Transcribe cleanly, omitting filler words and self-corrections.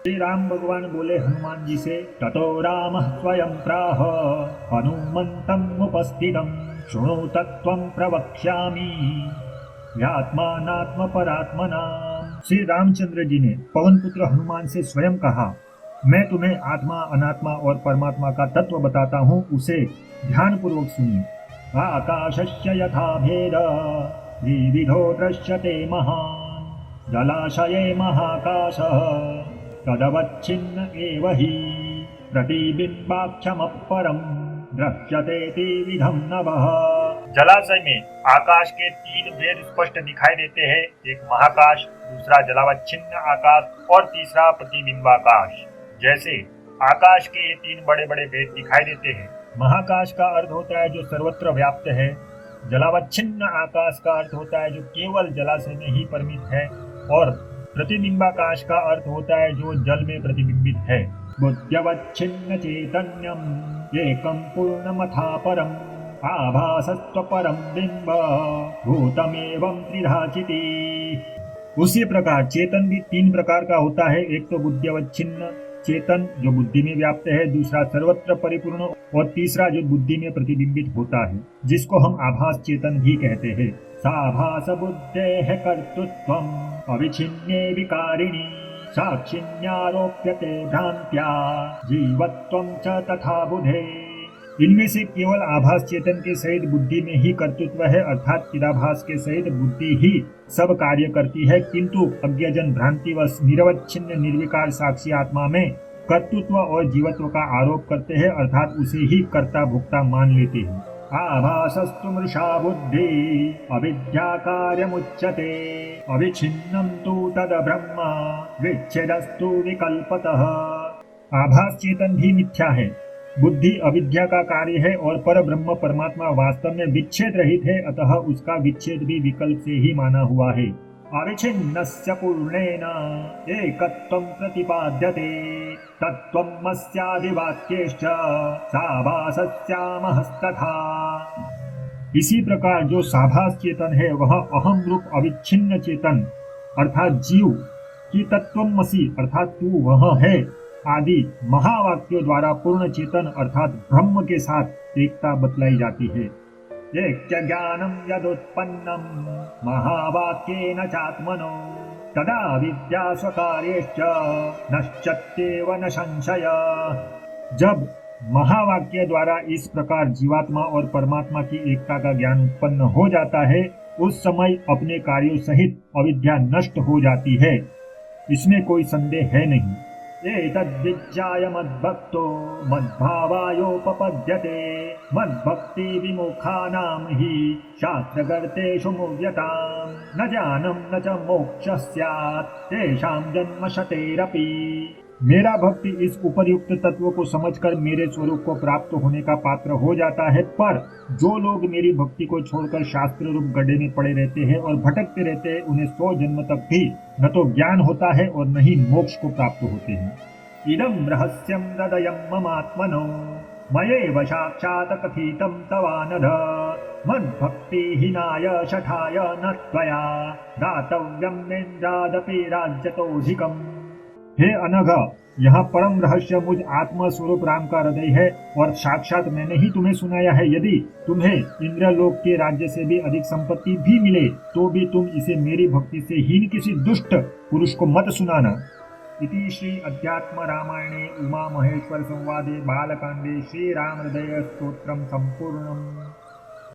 श्री राम भगवान बोले हनुमान जी से, ततो राम स्वयं प्राह हनुमंतम उपस्थितम शृणु तत्त्वं प्रवक्ष्यामि यात्मानात्म परात्मना। श्री रामचंद्र जी ने पवन पुत्र हनुमान से स्वयं कहा, मैं तुम्हें आत्मा अनात्मा और परमात्मा का तत्व बताता हूँ, उसे ध्यान पूर्वक सुनिए। आकाशस्य यथा भेद द्विविधो दृश्यते महान् जलाशये महाकाशः तदवच्छिन्न एव हि प्रतिबिम्बाख्यमपरं दृश्यते द्विविधं नभः। जलाशय में आकाश के तीन भेद स्पष्ट दिखाई देते हैं, एक महाकाश, दूसरा जलावच्छिन्न आकाश और तीसरा प्रतिबिंबाकाश। जैसे आकाश के ये तीन बड़े बड़े भेद दिखाई देते हैं। महाकाश का अर्थ होता है जो सर्वत्र व्याप्त है, जलावच्छिन्न आकाश का अर्थ होता है जो केवल जलाशय में ही परिमित है, और प्रतिबिंबाकाश का अर्थ होता है जो जल में प्रतिबिंबित है। बुद्ध्यवच्छिन्न चैतन्यम एकम पूर्णमथा परम आभासस्त्वपरं बिंब भूतमेवं त्रिधाचिति। उसी प्रकार चेतन भी तीन प्रकार का होता है, एक तो बुद्ध्यवच्छिन्न चेतन जो बुद्धि में व्याप्त है, दूसरा सर्वत्र परिपूर्ण और तीसरा जो बुद्धि में प्रतिबिंबित होता है, जिसको हम आभास चेतन भी कहते हैं। साभास बुद्धेः कर्तृत्वम् अविच्छिन्ने विकारिणी साक्षिण्यारोप्यते भ्रांत्या जीवत्वं च तथा बुधे। इनमें से केवल आभास चेतन के सहित बुद्धि में ही कर्तृत्व है, अर्थात चिदाभास के सहित बुद्धि ही सब कार्य करती है, किंतु अज्ञजन भ्रांतिवश निरवच्छिन्न निर्विकार साक्षी आत्मा में कर्तृत्व और जीवत्व का आरोप करते हैं, अर्थात उसे ही कर्ता भोक्ता मान लेते हैं। आभासस्तु मृषा बुद्धि अविद्या कार्यमुच्यते अविच्छिन्नं तु तद ब्रह्म विच्छेदस्तु विकल्पतः। आभास चेतन भी मिथ्या है, बुद्धि अविद्या का कार्य है और पर ब्रह्म परमात्मा वास्तव में विच्छेद रहित है, अतः उसका विच्छेद भी विकल्प से ही माना हुआ है। अविच्छिन्नस्य पूर्णेन एकत्वं प्रतिपाद्यते तत्त्वमस्यादिवाक्येश्च साभासस्यामहस्तथा। इसी प्रकार जो साभास चेतन है वह अहम रूप अविच्छिन्न चेतन अर्थात जीव की तत्त्वमसि अर्थात तू वह है आदि महावाक्यों द्वारा पूर्ण चेतन अर्थात ब्रह्म के साथ एकता बतलाई जाती है। ऐक्य ज्ञानं यदुत्पन्नं महावाक्येन चात्मनो तदा विद्या स्वकार्यश्च नश्यत्येव न संशय। जब महावाक्य द्वारा इस प्रकार जीवात्मा और परमात्मा की एकता का ज्ञान उत्पन्न हो जाता है, उस समय अपने कार्यों सहित अविद्या नष्ट हो जाती है, इसमें कोई संदेह है नहीं। एतद्विज्ञाय मद्भक्तो मद्भावायोपपद्यते मद्भक्ति विमुखानां हि शास्त्रगर्तेषु मुह्यताम् न जानम न च मोक्षः स्यात् तेषां जन्म शतेरपि। मेरा भक्ति इस उपर्युक्त तत्व को समझकर मेरे स्वरूप को प्राप्त होने का पात्र हो जाता है, पर जो लोग मेरी भक्ति को छोड़कर शास्त्र रूप गड्ढे में पड़े रहते हैं और भटकते रहते हैं, उन्हें 100 जन्म तक भी न तो ज्ञान होता है और न ही मोक्ष को प्राप्त होते हैं। इदं रहस्यं हृदयं ममात्मनो मयैव साक्षात् कथितं तवानघ मद्भक्तिहीनाय शठाय न त्वया दातव्यं नेन्द्रादपि राज्यतोऽधिकम्। हे अनघ, यहाँ परम रहस्य मुझ आत्मा स्वरूप राम का हृदय है और साक्षात मैंने ही तुम्हें सुनाया है। यदि तुम्हें इंद्रलोक के राज्य से भी अधिक संपत्ति भी मिले तो भी तुम इसे मेरी भक्ति से हीन किसी दुष्ट पुरुष को मत सुनाना। इति श्री अध्यात्म रामायणे उमा महेश्वर संवादे बालकांडे श्री राम हृदय स्तोत्रम संपूर्णम्।